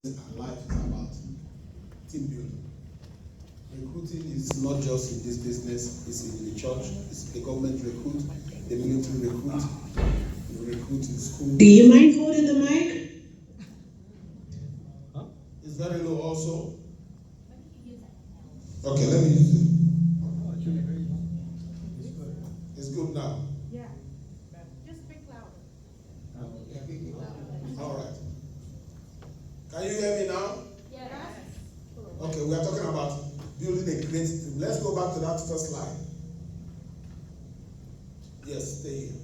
and life is about team building. Recruiting is not just in this business, it's in the church, it's the government recruit, the military recruit, the recruit in school. Do you mind holding the mic? Huh? It's very low also. Okay, let me use it. It's good now. Yeah. Just speak louder. All right. Can you hear me now? Yes. Okay, we are talking about building a great team. Let's go back to that first slide. Yes, stay here.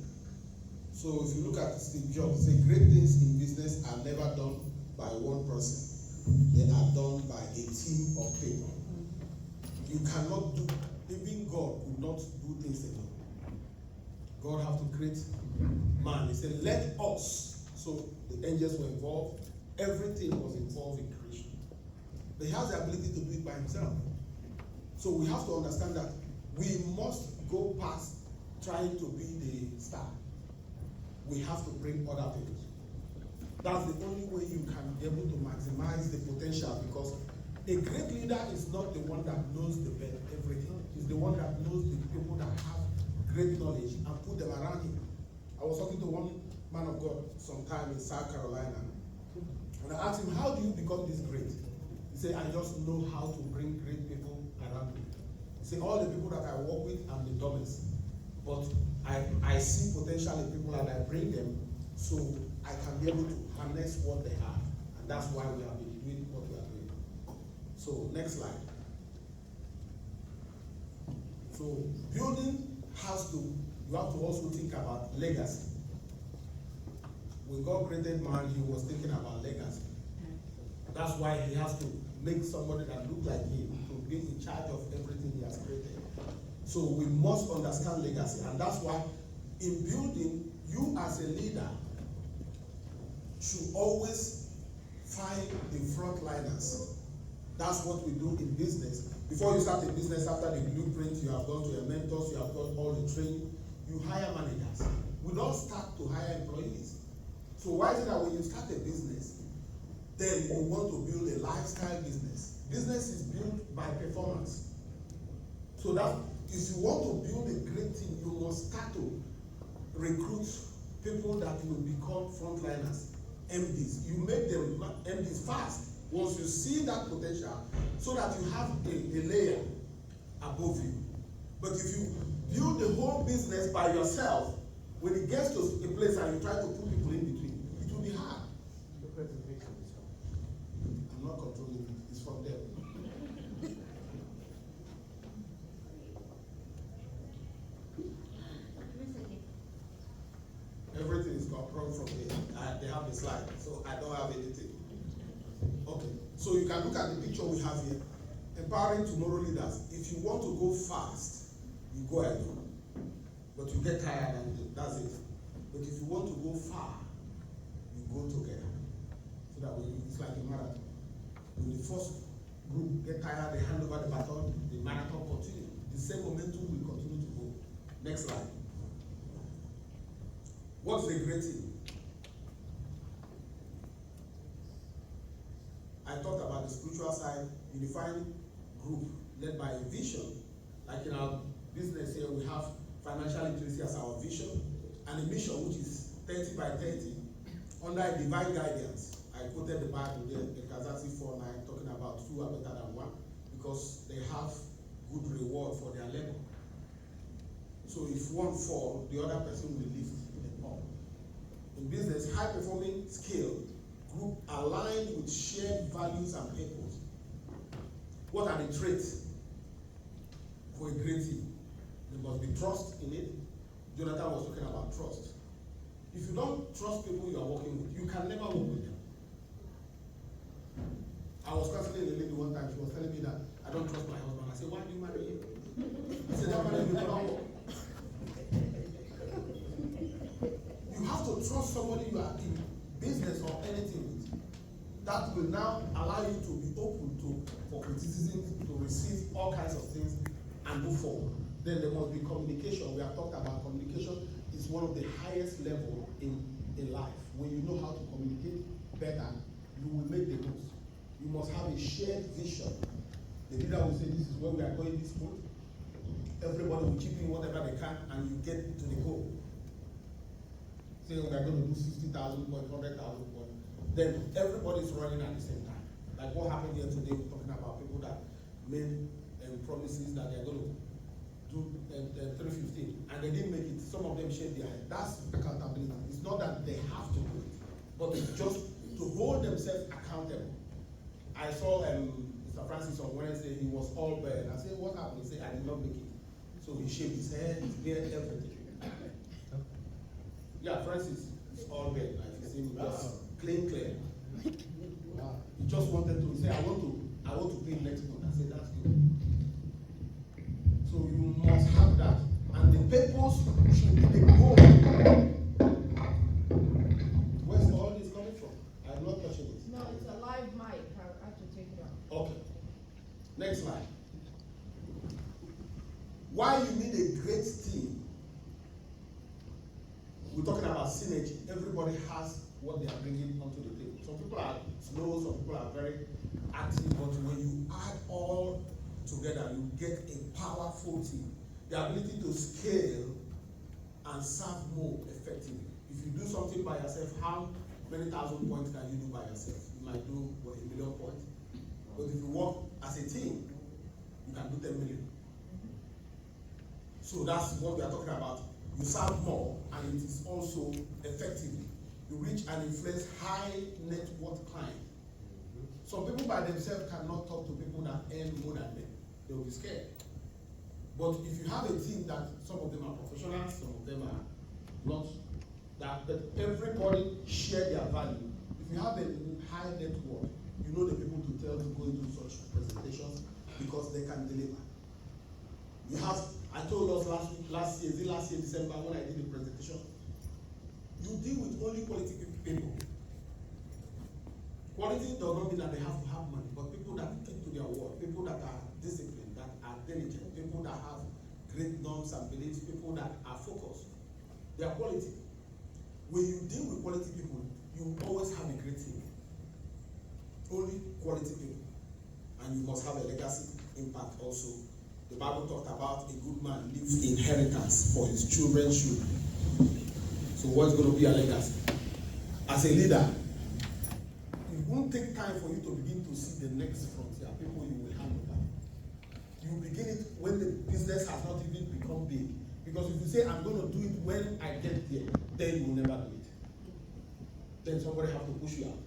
So if you look at Steve Jobs, say great things in business are never done by one person. They are done by a team of people. You cannot do, even God could not do things alone. God have to create man. He said, let us. So the angels were involved. Everything was involved in creation. But he has the ability to do it by himself. So we have to understand that we must go past trying to be the star. We have to bring other people. That's the only way you can be able to maximize the potential, because a great leader is not the one that knows the best everything. It's the one that knows the people that have great knowledge and put them around him. I was talking to one man of God sometime in South Carolina, and I asked him, how do you become this great? He said, I just know how to bring great people around me. He said, all the people that I work with, I'm the dumbest. But I see potential in people and I bring them, so I can be able to harness what they have. And that's why we have been doing what we are doing. So, next slide. So, building has to, you have to also think about legacy. When God created man, he was thinking about legacy. That's why he has to make somebody that looks like him to be in charge of everything he has created. So we must understand legacy, and that's why in building, you as a leader should always find the frontliners. That's what we do in business. Before you start a business, after the blueprint, you have gone to your mentors, you have done all the training, you hire managers. We don't start to hire employees. So why is it that when you start a business, then you want to build a lifestyle business? Business is built by performance. So that if you want to build a great team, you must start to recruit people that will become frontliners, MDs. You make them MDs fast once you see that potential, so that you have a layer above you. But if you build the whole business by yourself, when it gets to a place and you try to put people in between, it will be hard. The presentation is from. I'm not controlling it, it's from them. Everything is controlled from here. They have the slide, so I don't have anything. Okay, so you can look at the picture we have here. Empowering tomorrow leaders. If you want to go fast, you go alone. But you get tired and that's it. But if you want to go far, you go together. So that it's like a marathon. When the first group get tired, they hand over the baton, the marathon continues. The same momentum will continue to go. Next slide. What's a great team? I talked about the spiritual side, unifying group led by a vision. Like in our business here, we have financial literacy as our vision, and a mission which is 30 by 30 under a divine guidance. I quoted the Bible there, Ecclesiastes 4:9, talking about two are better than one, because they have good reward for their labor. So if one fall, the other person will lift them up. In business, high-performing skill group aligned with shared values and purpose. What are the traits for a great team? There must be trust in it. Jonathan was talking about trust. If you don't trust people you are working with, you can never work with them. I was counseling a lady one time. She was telling me that I don't trust my husband. I said, why do you marry him? He said, that marriage will never work. You have to trust somebody you are in business or anything with. That will now allow you to be open for criticism, to receive all kinds of things and move forward. Then there must be communication. We have talked about communication is one of the highest level in life. When you know how to communicate better, you will make the most. must have a shared vision. The leader will say, this is where we are going this month. Everybody will chip in whatever they can, and you get to the goal. Say we are going to do 60,000 points, 100,000 points. Then everybody is running at the same time. Like what happened here today, we're talking about people that made promises that they are going to do 315, and they didn't make it. Some of them shaved their head. That's accountability. It's not that they have to do it, but it's just to hold themselves accountable. I saw Mr. Francis on Wednesday. He was all bad. I said, what happened? He said, I did not make it. So he shaved his head, his beard, everything. Yeah, Francis is all bad. Like you see, just clear. Wow. He just wanted to say, I want to pay next month. I said, that's good. So you must have that. And the purpose should be the goal. Where's all this coming from? I'm not touching it. No, it's a live mic. I have to take it out. Okay. Next slide. Why you need a great team? We're talking about synergy. Everybody has what they are bringing onto the table. Some people are slow, some people are very active, but when you add all together, you get a powerful team. The ability to scale and serve more effectively. If you do something by yourself, how many thousand points can you do by yourself? You might do, what, 1 million points? But if you work as a team, you can do 10 million. So that's what we are talking about. You serve more, and it is also effectively. You reach and influence high net worth clients. Some people by themselves cannot talk to people that earn more than them. They will be scared. But if you have a team that some of them are professionals, some of them are not, that everybody share their value. If you have a high net worth, you know the people to tell to go into such presentations because they can deliver. You have, I told us last year December when I did the presentation, you deal with only quality people. Quality does not mean that they have to have money, but people that stick to their word, people that are disciplined, that are diligent, people that have great norms and beliefs, people that are focused. They are quality. When you deal with quality people, you always have a great team. Only quality people. And you must have a legacy impact also. The Bible talked about a good man leaves inheritance for his children's children. So what's going to be a legacy? As a leader, it won't take time for you to begin to see the next frontier, people you will hand over. You begin it when the business has not even become big. Because if you say, I'm going to do it when I get there, then you will never do it. Then somebody have to push you out.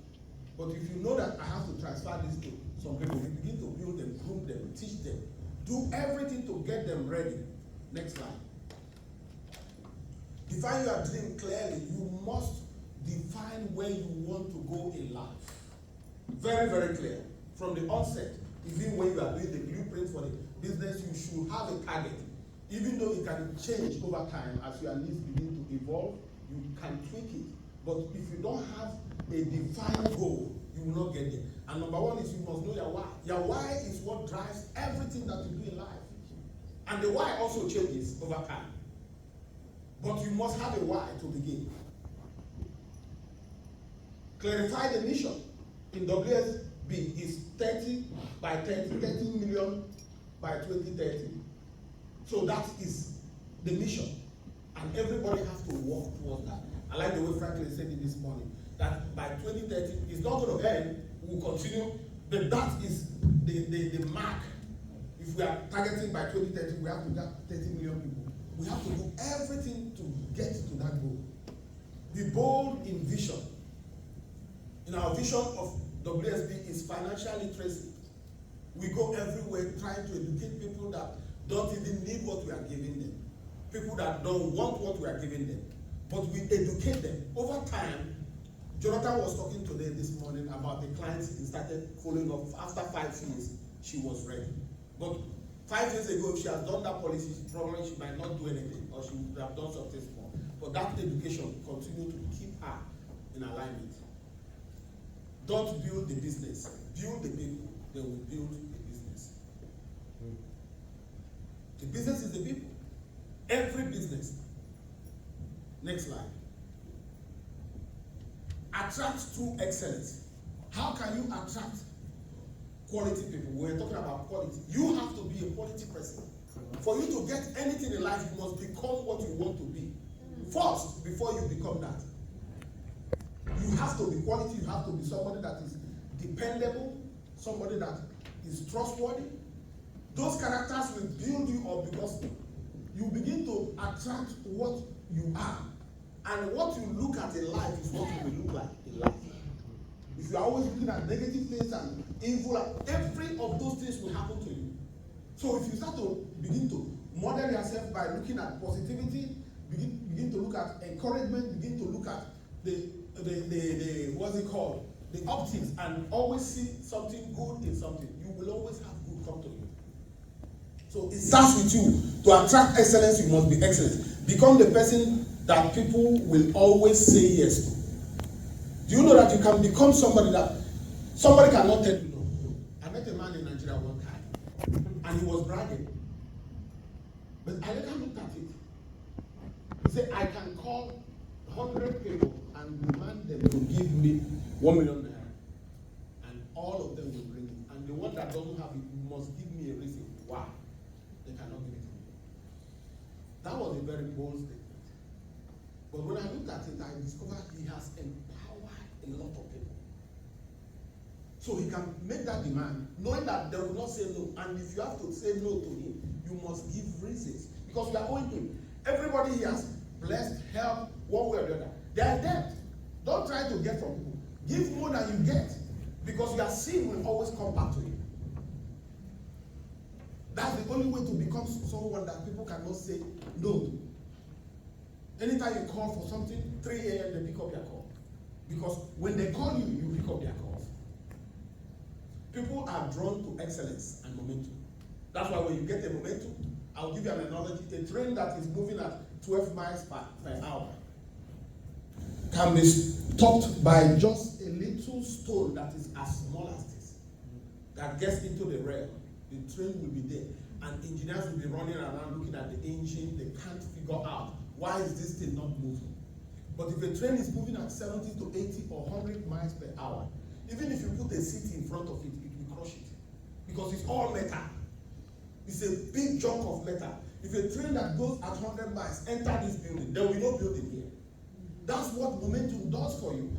But if you know that I have to transfer this to some people, you begin to build them, groom them, teach them, do everything to get them ready. Next slide. Define your dream clearly. You must define where you want to go in life. Very, very clear. From the onset, even when you are doing the blueprint for the business, you should have a target. Even though it can change over time as your needs begin to evolve, you can tweak it. But if you don't have a defined goal, you will not get there. And number one is you must know your why. Your why is what drives everything that you do in life. And the why also changes over time. But you must have a why to begin. Clarify the mission. In WSB is 30 by 30, 30 million by 2030. So that is the mission. And everybody has to work towards that. I like the way Franklin said it this morning, that by 2030, it's not going to end, we'll continue, but that is the mark. If we are targeting by 2030, we have to get 30 million people. We have to do everything to get to that goal. Be bold in vision. In our vision of WSB is financial literacy. We go everywhere trying to educate people that don't even need what we are giving them. People that don't want what we are giving them. But we educate them. Over time, Jonathan was talking today this morning about the clients he started following up. After 5 years, she was ready. But 5 years ago, if she has done that policy, probably she might not do anything, or she would have done something small. But that education continued to keep her in alignment. Don't build the business. Build the people. They will build the business. The business is the people. Every business. Next slide. Attract true excellence. How can you attract quality people. We're talking about quality. You have to be a quality person. For you to get anything in life, you must become what you want to be. First, before you become that. You have to be quality. You have to be somebody that is dependable, somebody that is trustworthy. Those characters will build you up because you begin to attract what you are. And what you look at in life is what you will look like in life. If you are always looking at negative things and evil, every of those things will happen to you. So if you start to begin to model yourself by looking at positivity, begin to look at encouragement, begin to look at the what's it called? The optics, and always see something good in something, you will always have good come to you. So it starts with you. To attract excellence, you must be excellent. Become the person that people will always say yes to. Do you know that you can become somebody that somebody cannot tell you no? I met a man in Nigeria one time, and he was bragging. But I later looked at it. He said, I can call 100 people and demand them to give me 1 million naira. And all of them will bring it. And the one that doesn't have it must give me a reason why they cannot give it to me. That was a very bold statement. But when I looked at it, I discovered he has empowered a lot of people. So he can make that demand, knowing that they will not say no. And if you have to say no to him, you must give reasons. Because you are owing him. Everybody he has blessed, helped, one way or the other. They are debt. Don't try to get from people. Give more than you get. Because your sin will always come back to you. That's the only way to become someone that people cannot say no to. Anytime you call for something, 3 a.m. they pick up your call. Because when they call you, you pick up their calls. People are drawn to excellence and momentum. That's why when you get a momentum, I'll give you an analogy. A train that is moving at 12 miles per hour can be stopped by just a little stone that is as small as this, that gets into the rail. The train will be there, and engineers will be running around looking at the engine. They can't figure out why is this thing not moving. But if a train is moving at 70 to 80 or 100 miles per hour, even if you put a seat in front of it, it will crush it. Because it's all metal. It's a big chunk of metal. If a train that goes at 100 miles enter this building, there will be no building here. That's what momentum does for you.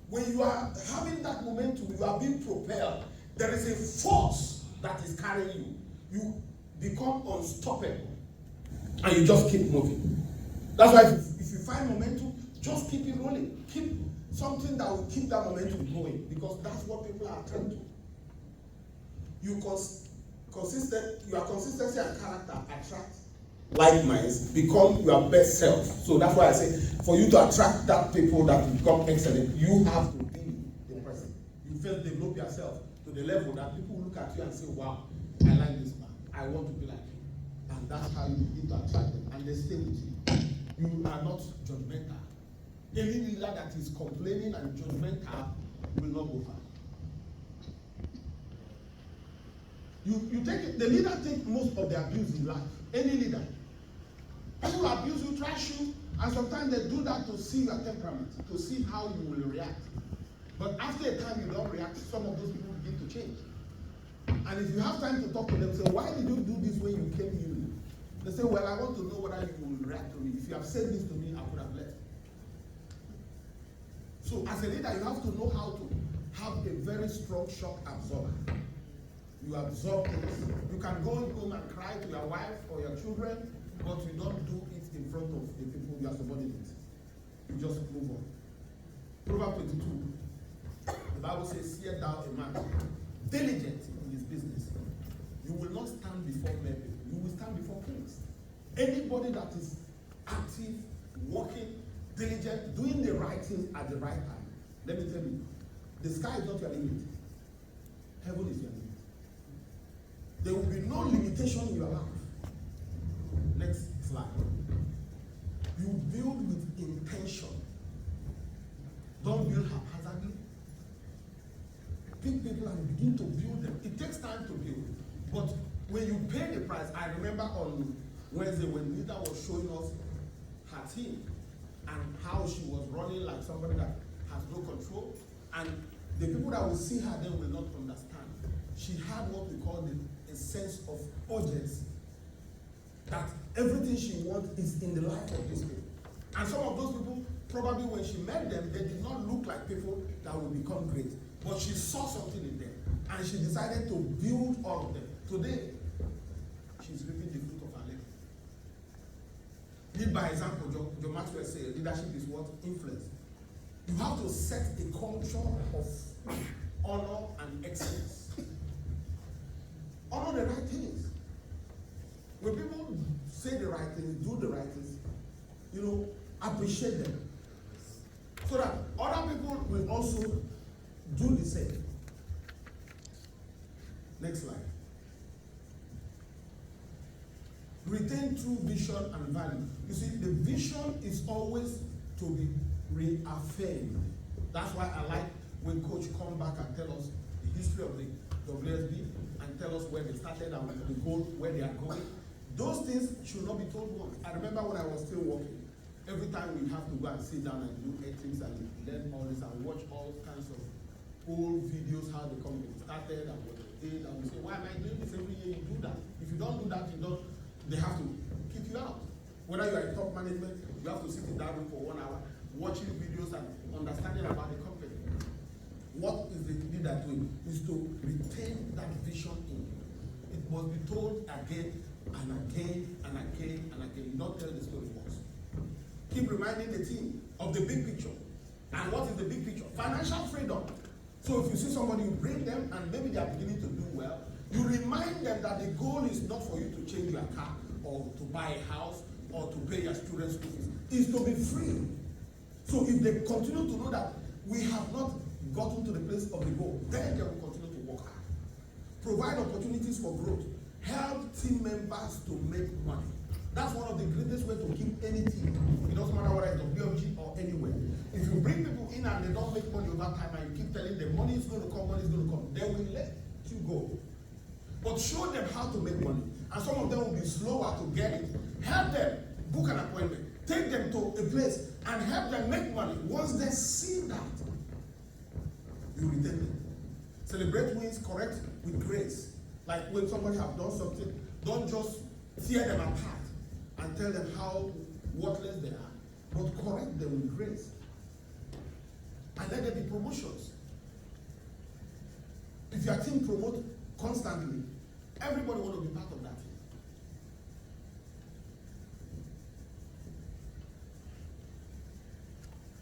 When you are having that momentum, you are being propelled. There is a force that is carrying you. You become unstoppable. And you just keep moving. That's why if you find momentum, just keep it rolling. Keep something that will keep that momentum going. Because that's what people are attracted to. Your consistency and character attract like minds, become your best self. So that's why I say, for you to attract that people that will become excellent, you have to be the person. You first develop yourself to the level that people look at you and say, wow, I like this man. I want to be like him. And that's how you begin to attract them. And they stay with you. You are not judgmental. Any leader that is complaining and judgmental will not go far. The leader takes most of the abuse in life. Any leader. People abuse you, trash you, and sometimes they do that to see your temperament, to see how you will react. But after a time you don't react, some of those people begin to change. And if you have time to talk to them, say, why did you do this when you came new? They say, well, I want to know whether you will react to me. If you have said this to me, I would have left. So as a leader, you have to know how to have a very strong shock absorber. You absorb things. You can go home and cry to your wife or your children, but you don't do it in front of the people you are subordinate. You just move on. Proverbs 22. The Bible says, "Seest thou a man diligent in his business, you will not stand before men people. You will stand before kings." Anybody that is active, working, diligent, doing the right thing at the right time. Let me tell you, the sky is not your limit. Heaven is your limit. There will be no limitation in your life. Next slide. You build with intention. Don't build haphazardly. Pick people and begin to build them. It takes time to build. But when you pay the price, I remember on Wednesday when Nita was showing us her team and how she was running like somebody that has no control. And the people that will see her then will not understand. she had what we call a sense of urgency. That everything she wants is in the life of these people. And some of those people, probably when she met them, they did not look like people that will become great. But she saw something in them. And she decided to build all of them. Today, she's reaping the fruit of her labor. Lead by example, John Maxwell said, leadership is what? Influence. You have to set a culture of honor and excellence. Honor the right things. When people say the right things, do the right things, you know, appreciate them. So that other people will also do the same. Next slide. Retain true vision and value. You see, the vision is always to be reaffirmed. That's why I like when coach come back and tell us the history of the WSB and tell us where they started and the goal, where they are going. Those things should not be told once. I remember when I was still working, every time we have to go and sit down and do ethics and learn all this and watch all kinds of old videos, how the company started and what they did, and we say, why am I doing this every year? You do that. If you don't do that, they have to kick you out. Whether you are in top management, you have to sit in that room for 1 hour, watching videos and understanding about the company. What is the leader doing? Is to retain that vision in you. It must be told again and again and again and again. You don't tell the story once. Keep reminding the team of the big picture. And what is the big picture? Financial freedom. So if you see somebody, you bring them and maybe they are beginning to do well, you remind them that the goal is not for you to change your car or to buy a house or to pay your students' school fees. It's to be free. So if they continue to know that we have not gotten to the place of the goal, then they will continue to work hard. Provide opportunities for growth. Help team members to make money. That's one of the greatest ways to keep any team. It doesn't matter whether it's WFG or anywhere. If you bring people in and they don't make money over time and you keep telling them money is going to come, they will let you go. But show them how to make money. And some of them will be slower to get it. Help them book an appointment. Take them to a place and help them make money. Once they see that, you retain them. Celebrate wins, correct with grace. Like when somebody has done something, don't just tear them apart and tell them how worthless they are, but correct them with grace. And let there be promotions. If your team promotes constantly, everybody want to be part of that team.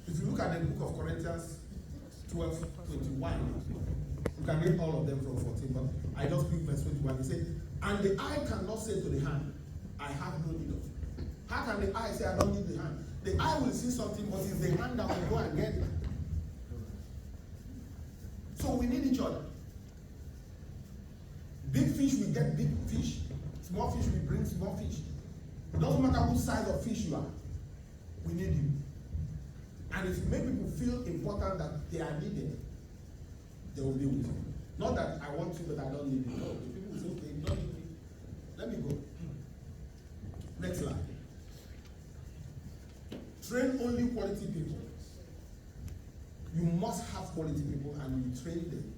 If you look at the book of Corinthians 12:21, you can read all of them from 14, but I just pick verse 21. He said, and the eye cannot say to the hand, I have no need of it. How can the eye say I don't need the hand? The eye will see something, but it's the hand that will go and get it. So we need each other. Big fish will get big fish. Small fish will bring small fish. It doesn't matter which size of fish you are. We need you. And if you make people feel important that they are needed, they will be with you. Not that I want you, but I don't need you. No, the people will say, okay, you don't need me. Let me go. Next slide. Train only quality people. You must have quality people and you train them.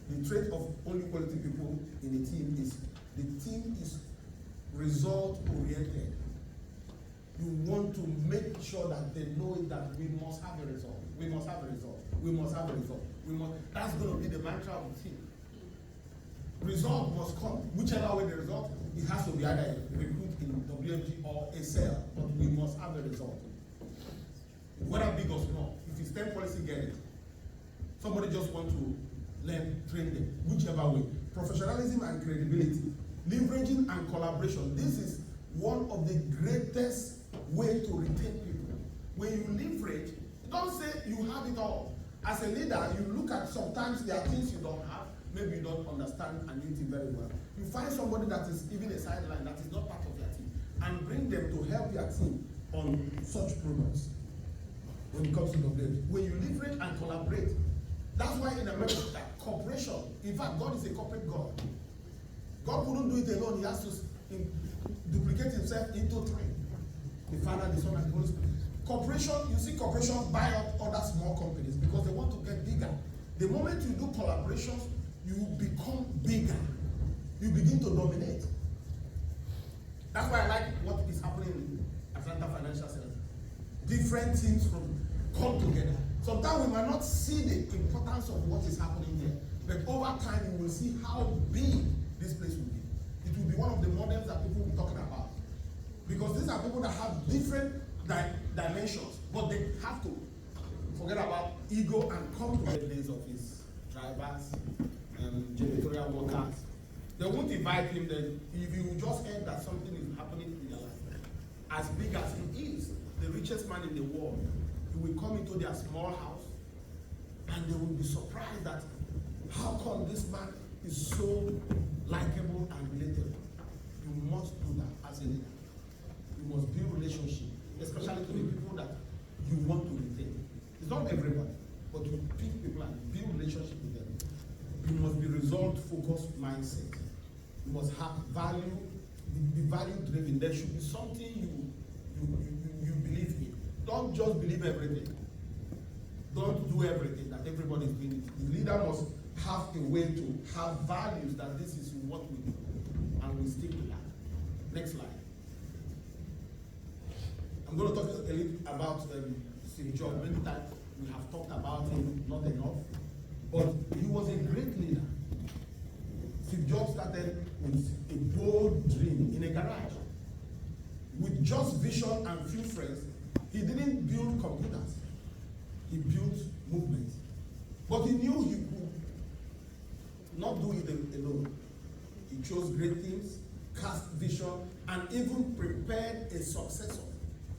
The trait of only quality people in a team is the team is result oriented. You want to make sure that they know that we must have a result. We must have a result. We must have a result. That's going to be the mantra of the team. Result must come. Whichever way the result, it has to be either a recruit in WFG or a sale. But we must have a result. Whether big or small. If it's 10 policy, get it. Somebody just want to learn, train them. Whichever way. Professionalism and credibility. Leveraging and collaboration. This is one of the greatest way to retain people. When you leverage, don't say you have it all. As a leader, you look at sometimes there are things you don't have, maybe you don't understand and use it very well. You find somebody that is even a sideline that is not part of your team and bring them to help your team on such products when it comes to the blade. When you leverage and collaborate, that's why in America, cooperation, in fact, God is a corporate God. God couldn't do it alone. He has to duplicate himself into three. The Father, the Son, and the Holy Spirit. Corporation, you see corporations buy up other small companies because they want to get bigger. The moment you do collaborations, you become big. bigger, you begin to dominate. That's why I like what is happening in Atlanta Financial Center. Different teams come together. Sometimes we might not see the importance of what is happening here, but over time you will see how big this place will be. It will be one of the models that people will be talking about. Because these are people that have different dimensions, but they have to forget about ego and come to the days of his drivers and janitorial workers. They won't invite him then. If you just heard that something is happening in their life, as big as he is, the richest man in the world, he will come into their small house and they will be surprised that how come this man is so likable and relatable. You must do that as a leader. You must build relationship, especially to the people that you want to retain. It's not everybody, but you pick people and build relationship with them. You must be result-focused mindset. You must have value, be value-driven. There should be something you believe in. Don't just believe everything. Don't do everything that everybody is doing. The leader must have a way to have values that this is what we do, and we stick to that. Next slide. I'm going to talk a little about Steve Jobs. Many times we have talked about him, not enough, but he was a great leader. Steve Jobs started with a bold dream in a garage. With just vision and few friends, he didn't build computers. He built movement. But he knew he could not do it alone. He chose great teams, cast vision, and even prepared a successor.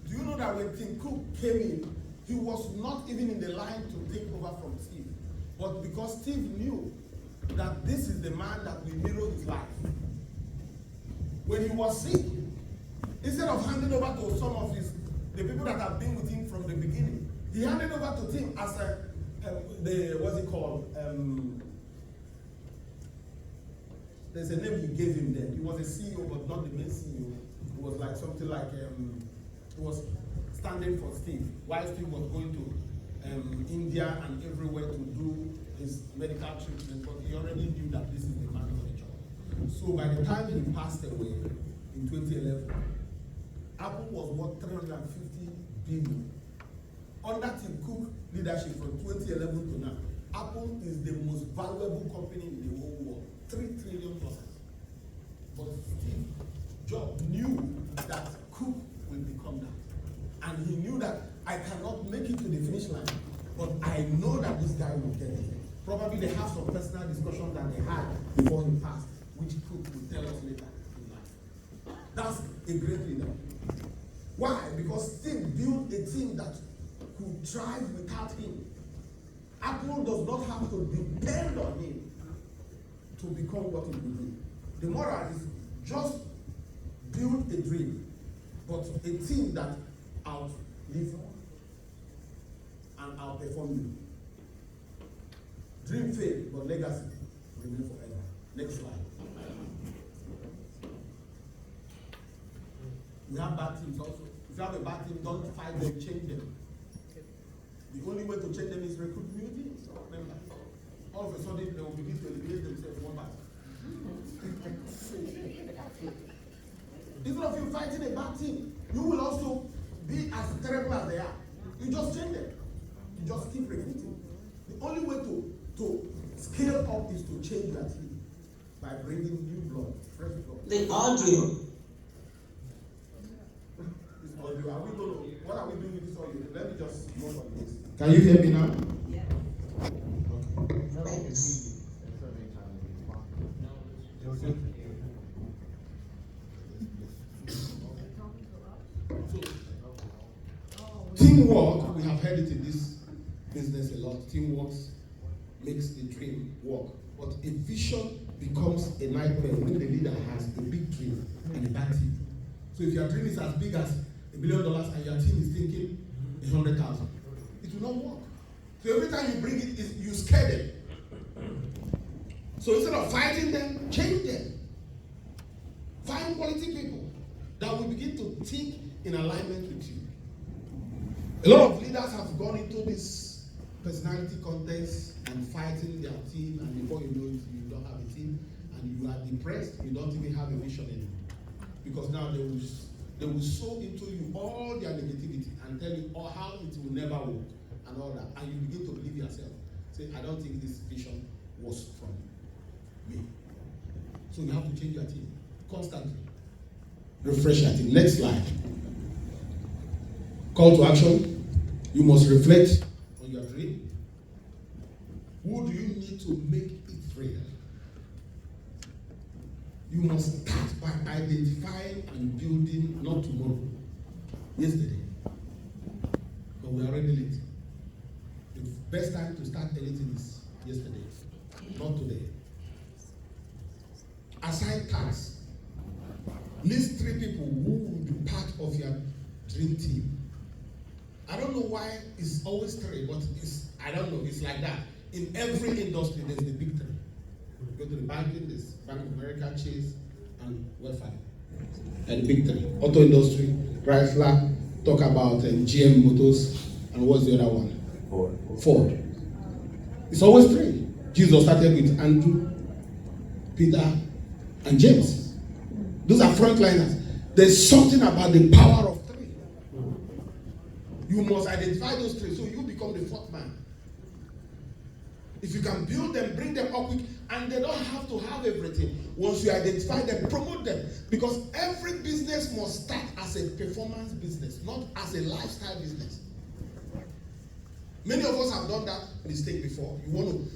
Do you know that when Tim Cook came in, he was not even in the line to take over from Steve. But because Steve knew that this is the man that will mirror his life. When he was sick, instead of handing over to some of the people that have been with him from the beginning, he handed over to Tim as what's it called? There's a name he gave him there. He was a CEO, but not the main CEO. It was like something like, he was standing for Steve. While Steve was going to India and everywhere to do his medical treatment, but he already knew that this is the man for the job. So by the time he passed away in 2011, Apple was worth $350 billion. Under Tim Cook leadership from 2011 to now, Apple is the most valuable company in the whole world, $3 trillion. But Steve Jobs knew that Cook will become that. And he knew that I cannot make it to the finish line, but I know that this guy will get it. Probably they have some personal discussions that they had before he passed, which Cook will tell us later in life. That's a great leader. Why? Because Steve built a team that could thrive without him. Apple does not have to depend on him to become what it will be. The moral is just build a dream, but a team that outlive and outperform you. Dream fail, but legacy remain forever. Next slide. We have bad teams also. If you have a bad team, don't fight them, change them. The only way to change them is recruit new teams. Remember, all of a sudden they will begin to eliminate themselves one by one. Instead of you fighting a bad team, you will also be as terrible as they are. You just change them. You just keep recruiting. The only way to scale up is to change your team by bringing new blood, fresh blood. The audio. This audio, what are we doing with this audio? Let me just go on this. Can you hear me now? Yeah. Okay. Thanks. Teamwork, we have heard it in this business a lot. Teamwork makes the dream work. But a vision becomes a nightmare when the leader has a big dream and a bad team. So if your dream is as big as $1 billion and your team is thinking 100,000, it will not work. So every time you bring it, you scare them. So instead of fighting them, change them. Find quality people that will begin to think in alignment with you. A lot of leaders have gone into this personality contest and fighting their team, and before you know it, you don't have a team. depressed, you don't even have a vision anymore. Because now they will sow into you all their negativity and tell you how it will never work and all that. And you begin to believe yourself. Say, I don't think this vision was from me. So you have to change your team constantly. Refresh your team. Next slide. Call to action. You must reflect on your dream. Who do you need to make it real? You must start by identifying and building, not tomorrow, yesterday. But we are already late. The best time to start anything is yesterday, not today. Assign tasks. List 3 people who will be part of your dream team. I don't know why it's always 3, but I don't know, it's like that. In every industry, there's the big 3. Go to the banking, there's Bank of America, Chase, and Welfare. And the big 3. Auto industry, Chrysler, talk about GM Motors, and what's the other one? Ford. It's always 3. Jesus started with Andrew, Peter, and James. Those are frontliners. There's something about the power of 3. You must identify those 3 so you become the 4th man. If you can build them, bring them up quick, and they don't have to have everything. Once you identify them, promote them. Because every business must start as a performance business, not as a lifestyle business. Many of us have done that mistake before. You want to